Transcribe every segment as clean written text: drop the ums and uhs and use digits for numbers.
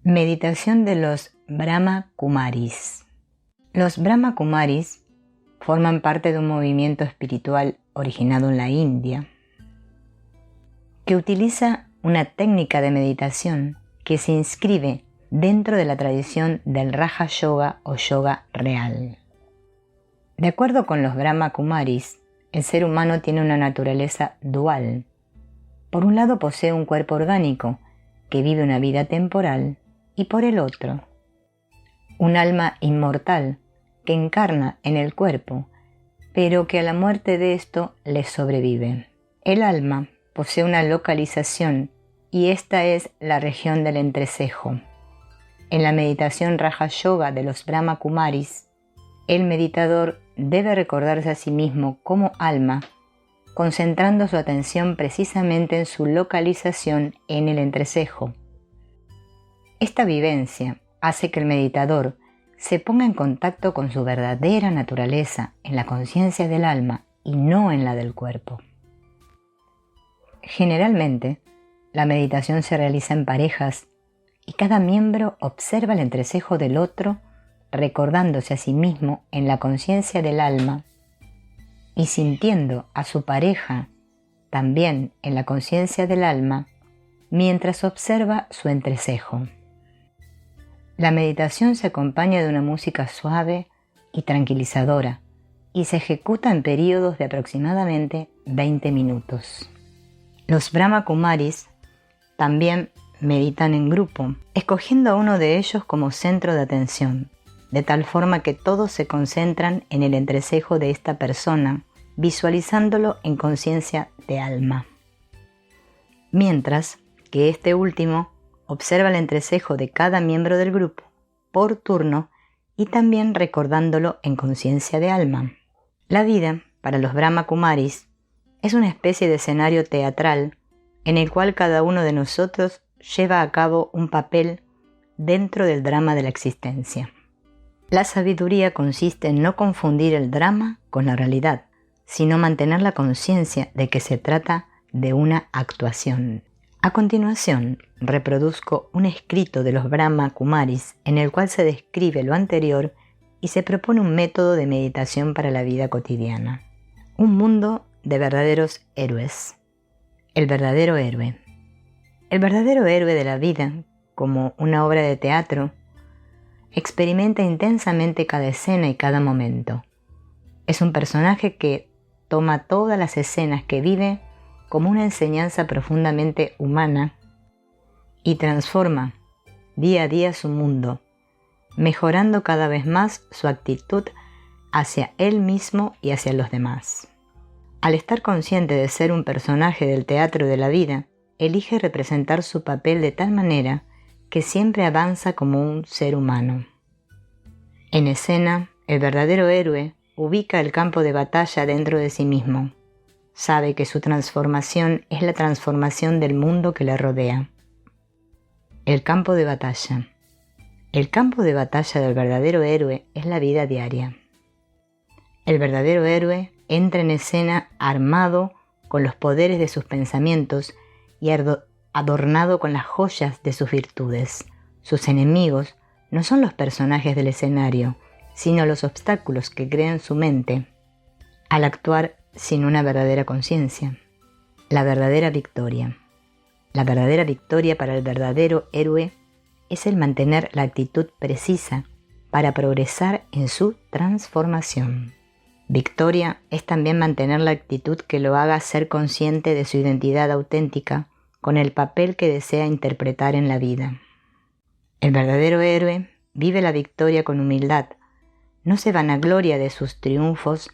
Meditación de los Brahma Kumaris. Los Brahma Kumaris forman parte de un movimiento espiritual originado en la India, que utiliza una técnica de meditación que se inscribe dentro de la tradición del Raja Yoga o yoga real. De acuerdo con los Brahma Kumaris, el ser humano tiene una naturaleza dual. Por un lado posee un cuerpo orgánico que vive una vida temporal, y por el otro, un alma inmortal que encarna en el cuerpo, pero que a la muerte de esto le sobrevive. El alma posee una localización y esta es la región del entrecejo. En la meditación Raja Yoga de los Brahma Kumaris, el meditador debe recordarse a sí mismo como alma, concentrando su atención precisamente en su localización en el entrecejo. Esta vivencia hace que el meditador se ponga en contacto con su verdadera naturaleza en la conciencia del alma y no en la del cuerpo. Generalmente, la meditación se realiza en parejas y cada miembro observa el entrecejo del otro, recordándose a sí mismo en la conciencia del alma y sintiendo a su pareja también en la conciencia del alma mientras observa su entrecejo. La meditación se acompaña de una música suave y tranquilizadora y se ejecuta en periodos de aproximadamente 20 minutos. Los Brahma Kumaris también meditan en grupo, escogiendo a uno de ellos como centro de atención, de tal forma que todos se concentran en el entrecejo de esta persona, visualizándolo en conciencia de alma. Mientras que este último observa el entrecejo de cada miembro del grupo por turno y también recordándolo en conciencia de alma. La vida, para los Brahma Kumaris, es una especie de escenario teatral en el cual cada uno de nosotros lleva a cabo un papel dentro del drama de la existencia. La sabiduría consiste en no confundir el drama con la realidad, sino mantener la conciencia de que se trata de una actuación. A continuación, reproduzco un escrito de los Brahma Kumaris en el cual se describe lo anterior y se propone un método de meditación para la vida cotidiana. Un mundo de verdaderos héroes. El verdadero héroe. El verdadero héroe de la vida, como una obra de teatro, experimenta intensamente cada escena y cada momento. Es un personaje que toma todas las escenas que vive como una enseñanza profundamente humana y transforma día a día su mundo, mejorando cada vez más su actitud hacia él mismo y hacia los demás. Al estar consciente de ser un personaje del teatro de la vida, elige representar su papel de tal manera que siempre avanza como un ser humano. En escena, el verdadero héroe ubica el campo de batalla dentro de sí mismo. Sabe que su transformación es la transformación del mundo que le rodea. El campo de batalla. El campo de batalla del verdadero héroe es la vida diaria. El verdadero héroe entra en escena armado con los poderes de sus pensamientos y adornado con las joyas de sus virtudes. Sus enemigos no son los personajes del escenario, sino los obstáculos que crea en su mente al actuar sin una verdadera conciencia. La verdadera victoria. La verdadera victoria para el verdadero héroe es el mantener la actitud precisa para progresar en su transformación. Victoria es también mantener la actitud que lo haga ser consciente de su identidad auténtica con el papel que desea interpretar en la vida. El verdadero héroe vive la victoria con humildad, no se vanagloria de sus triunfos,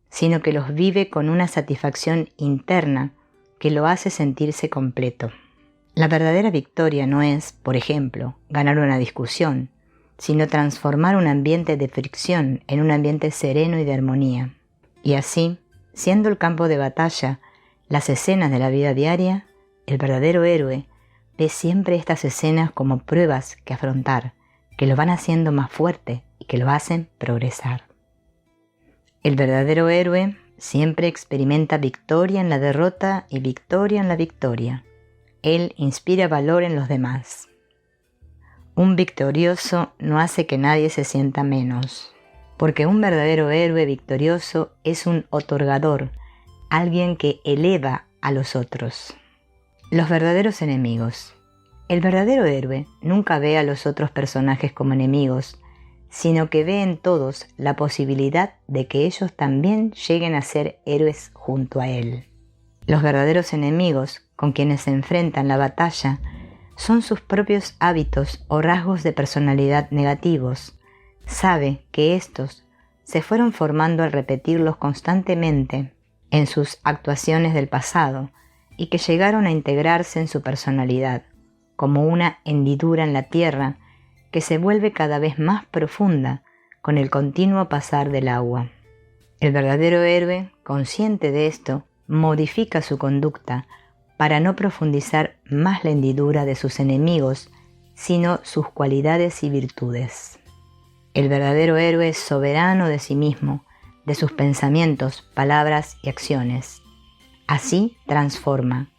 sino que los vive con una satisfacción interna que lo hace sentirse completo. La verdadera victoria no es, por ejemplo, ganar una discusión, sino transformar un ambiente de fricción en un ambiente sereno y de armonía. Y así, siendo el campo de batalla las escenas de la vida diaria, el verdadero héroe ve siempre estas escenas como pruebas que afrontar, que lo van haciendo más fuerte y que lo hacen progresar. El verdadero héroe siempre experimenta victoria en la derrota y victoria en la victoria. Él inspira valor en los demás. Un victorioso no hace que nadie se sienta menos, porque un verdadero héroe victorioso es un otorgador, alguien que eleva a los otros. Los verdaderos enemigos. El verdadero héroe nunca ve a los otros personajes como enemigos, sino que ve en todos la posibilidad de que ellos también lleguen a ser héroes junto a él. Los verdaderos enemigos con quienes se enfrentan la batalla son sus propios hábitos o rasgos de personalidad negativos. Sabe que estos se fueron formando al repetirlos constantemente en sus actuaciones del pasado y que llegaron a integrarse en su personalidad, como una hendidura en la tierra que se vuelve cada vez más profunda con el continuo pasar del agua. El verdadero héroe, consciente de esto, modifica su conducta para no profundizar más la hendidura de sus enemigos, sino sus cualidades y virtudes. El verdadero héroe es soberano de sí mismo, de sus pensamientos, palabras y acciones. Así transforma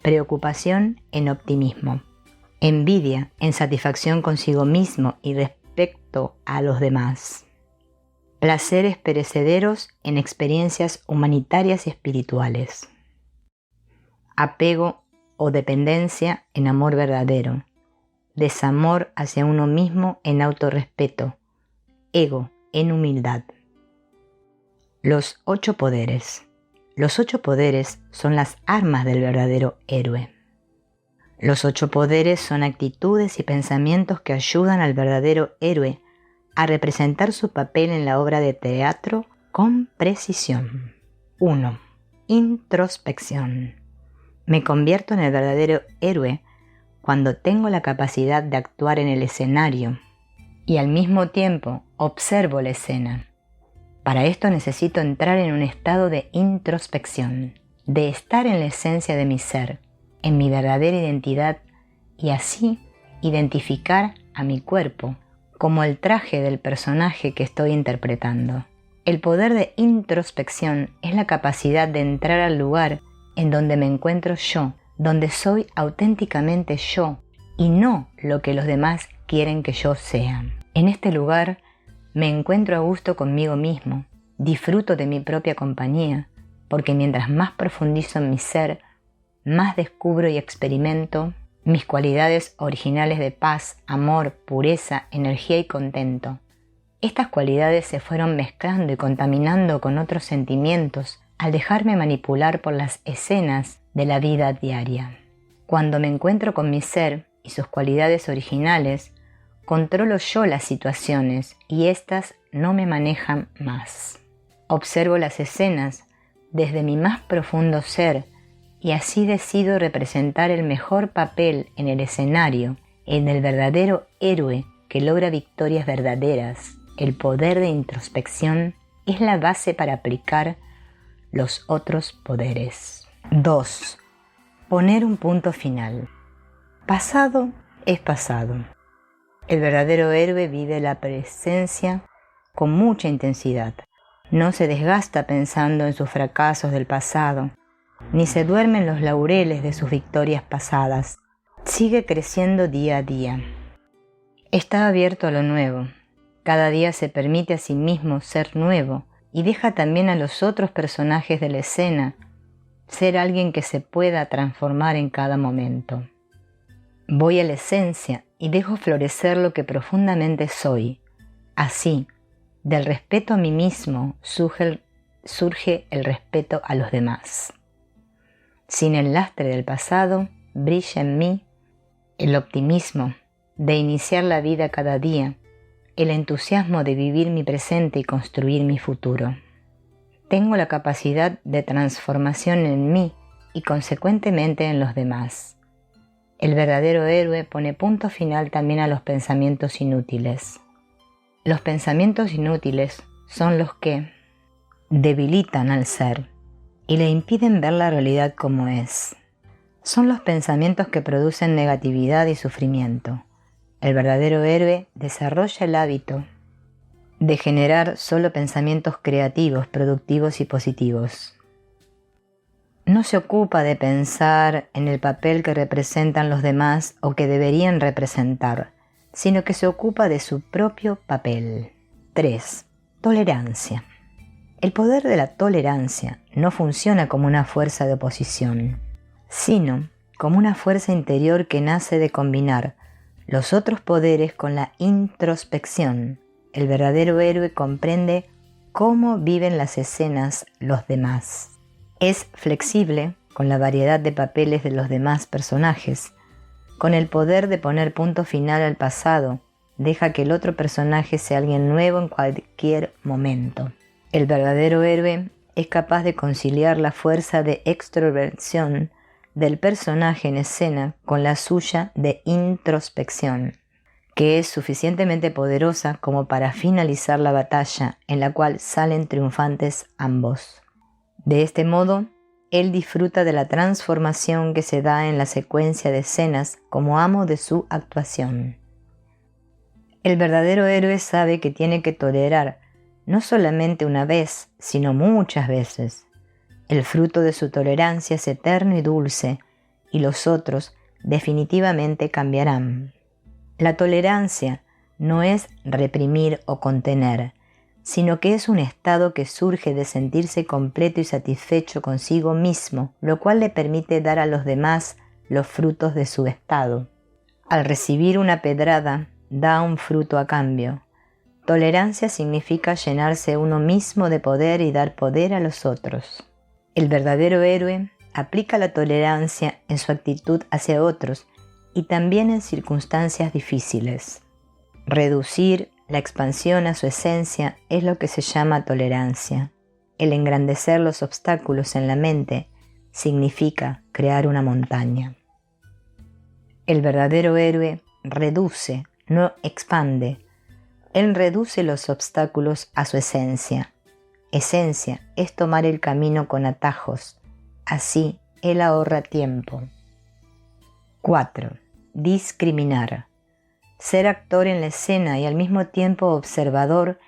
preocupación en optimismo, envidia en satisfacción consigo mismo y respecto a los demás, placeres perecederos en experiencias humanitarias y espirituales, apego o dependencia en amor verdadero, desamor hacia uno mismo en autorrespeto, ego en humildad. Los 8 poderes. Los 8 poderes son las armas del verdadero héroe. Los 8 poderes son actitudes y pensamientos que ayudan al verdadero héroe a representar su papel en la obra de teatro con precisión. 1. Introspección. Me convierto en el verdadero héroe cuando tengo la capacidad de actuar en el escenario y al mismo tiempo observo la escena. Para esto necesito entrar en un estado de introspección, de estar en la esencia de mi ser, en mi verdadera identidad y así identificar a mi cuerpo como el traje del personaje que estoy interpretando. El poder de introspección es la capacidad de entrar al lugar en donde me encuentro yo, donde soy auténticamente yo y no lo que los demás quieren que yo sea. En este lugar me encuentro a gusto conmigo mismo, disfruto de mi propia compañía, porque mientras más profundizo en mi ser, más descubro y experimento mis cualidades originales de paz, amor, pureza, energía y contento. Estas cualidades se fueron mezclando y contaminando con otros sentimientos al dejarme manipular por las escenas de la vida diaria. Cuando me encuentro con mi ser y sus cualidades originales, controlo yo las situaciones y éstas no me manejan más. Observo las escenas desde mi más profundo ser y así decido representar el mejor papel en el escenario, en el verdadero héroe que logra victorias verdaderas. El poder de introspección es la base para aplicar los otros poderes. 2. Poner un punto final. Pasado es pasado. El verdadero héroe vive la presencia con mucha intensidad. No se desgasta pensando en sus fracasos del pasado, ni se duerme en los laureles de sus victorias pasadas. Sigue creciendo día a día. Está abierto a lo nuevo. Cada día se permite a sí mismo ser nuevo y deja también a los otros personajes de la escena ser alguien que se pueda transformar en cada momento. Voy a la esencia y dejo florecer lo que profundamente soy. Así, del respeto a mí mismo surge el respeto a los demás. Sin el lastre del pasado, brilla en mí el optimismo de iniciar la vida cada día, el entusiasmo de vivir mi presente y construir mi futuro. Tengo la capacidad de transformación en mí y consecuentemente en los demás. El verdadero héroe pone punto final también a los pensamientos inútiles. Los pensamientos inútiles son los que debilitan al ser y le impiden ver la realidad como es. Son los pensamientos que producen negatividad y sufrimiento. El verdadero héroe desarrolla el hábito de generar solo pensamientos creativos, productivos y positivos. No se ocupa de pensar en el papel que representan los demás o que deberían representar, sino que se ocupa de su propio papel. 3. Tolerancia. El poder de la tolerancia no funciona como una fuerza de oposición, sino como una fuerza interior que nace de combinar los otros poderes con la introspección. El verdadero héroe comprende cómo viven las escenas los demás. Es flexible con la variedad de papeles de los demás personajes. Con el poder de poner punto final al pasado, deja que el otro personaje sea alguien nuevo en cualquier momento. El verdadero héroe es capaz de conciliar la fuerza de extroversión del personaje en escena con la suya de introspección, que es suficientemente poderosa como para finalizar la batalla en la cual salen triunfantes ambos. De este modo, él disfruta de la transformación que se da en la secuencia de escenas como amo de su actuación. El verdadero héroe sabe que tiene que tolerar no solamente una vez, sino muchas veces. El fruto de su tolerancia es eterno y dulce, y los otros definitivamente cambiarán. La tolerancia no es reprimir o contener, sino que es un estado que surge de sentirse completo y satisfecho consigo mismo, lo cual le permite dar a los demás los frutos de su estado. Al recibir una pedrada, da un fruto a cambio. Tolerancia significa llenarse uno mismo de poder y dar poder a los otros. El verdadero héroe aplica la tolerancia en su actitud hacia otros y también en circunstancias difíciles. Reducir la expansión a su esencia es lo que se llama tolerancia. El engrandecer los obstáculos en la mente significa crear una montaña. El verdadero héroe reduce, no expande. Él reduce los obstáculos a su esencia. Esencia es tomar el camino con atajos. Así, él ahorra tiempo. 4. Discriminar. Ser actor en la escena y al mismo tiempo observador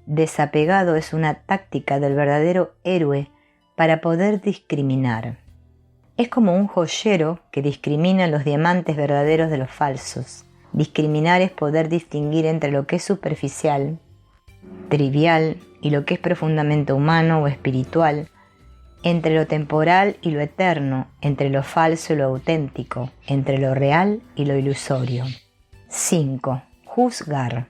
desapegado es una táctica del verdadero héroe para poder discriminar. Es como un joyero que discrimina los diamantes verdaderos de los falsos. Discriminar es poder distinguir entre lo que es superficial, trivial y lo que es profundamente humano o espiritual, entre lo temporal y lo eterno, entre lo falso y lo auténtico, entre lo real y lo ilusorio. 5. Juzgar.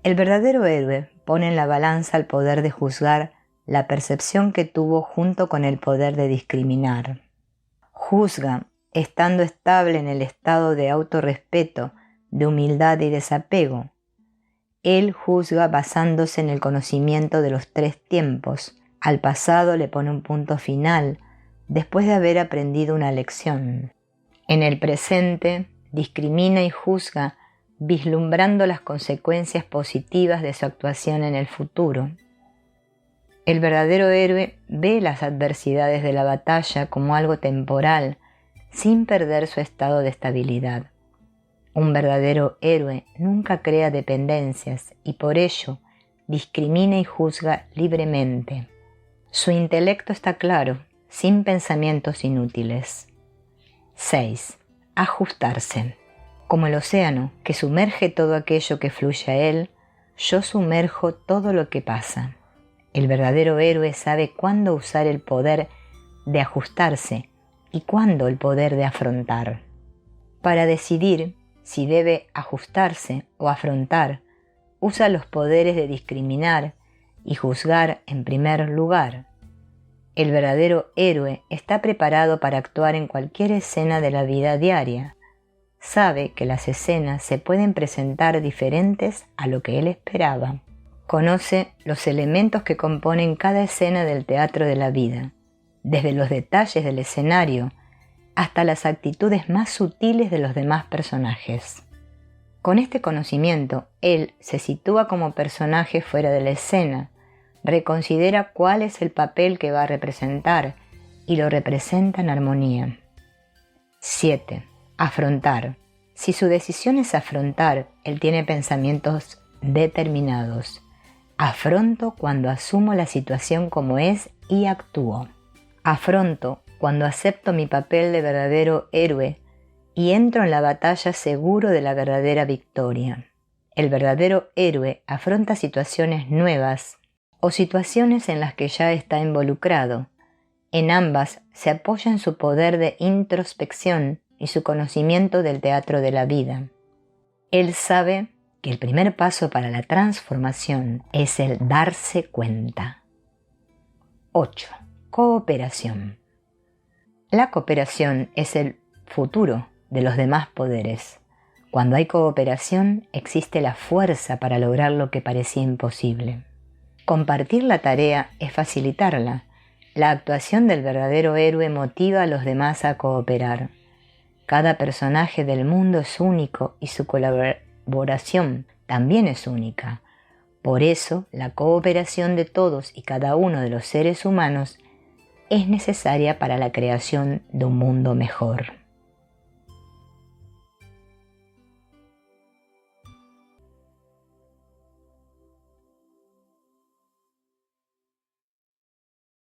El verdadero héroe pone en la balanza el poder de juzgar la percepción que tuvo junto con el poder de discriminar. Juzga, estando estable en el estado de autorrespeto, de humildad y desapego. Él juzga basándose en el conocimiento de los 3 tiempos. Al pasado le pone un punto final, después de haber aprendido una lección. En el presente, discrimina y juzga, vislumbrando las consecuencias positivas de su actuación en el futuro. El verdadero héroe ve las adversidades de la batalla como algo temporal, sin perder su estado de estabilidad. Un verdadero héroe nunca crea dependencias y por ello discrimina y juzga libremente. Su intelecto está claro, sin pensamientos inútiles. 6. Ajustarse. Como el océano que sumerge todo aquello que fluye a él, yo sumerjo todo lo que pasa. El verdadero héroe sabe cuándo usar el poder de ajustarse y cuándo el poder de afrontar. Para decidir si debe ajustarse o afrontar, usa los poderes de discriminar y juzgar en primer lugar. El verdadero héroe está preparado para actuar en cualquier escena de la vida diaria. Sabe que las escenas se pueden presentar diferentes a lo que él esperaba. Conoce los elementos que componen cada escena del teatro de la vida, desde los detalles del escenario hasta las actitudes más sutiles de los demás personajes. Con este conocimiento, él se sitúa como personaje fuera de la escena, reconsidera cuál es el papel que va a representar y lo representa en armonía. 7. Afrontar. Si su decisión es afrontar, él tiene pensamientos determinados. Afronto cuando asumo la situación como es y actúo. Afronto cuando acepto mi papel de verdadero héroe y entro en la batalla seguro de la verdadera victoria. El verdadero héroe afronta situaciones nuevas o situaciones en las que ya está involucrado. En ambas se apoya en su poder de introspección y su conocimiento del teatro de la vida. Él sabe que el primer paso para la transformación es el darse cuenta. 8. Cooperación. La cooperación es el futuro de los demás poderes. Cuando hay cooperación, existe la fuerza para lograr lo que parecía imposible. Compartir la tarea es facilitarla. La actuación del verdadero héroe motiva a los demás a cooperar. Cada personaje del mundo es único y su colaboración también es única. Por eso, la cooperación de todos y cada uno de los seres humanos es necesaria para la creación de un mundo mejor.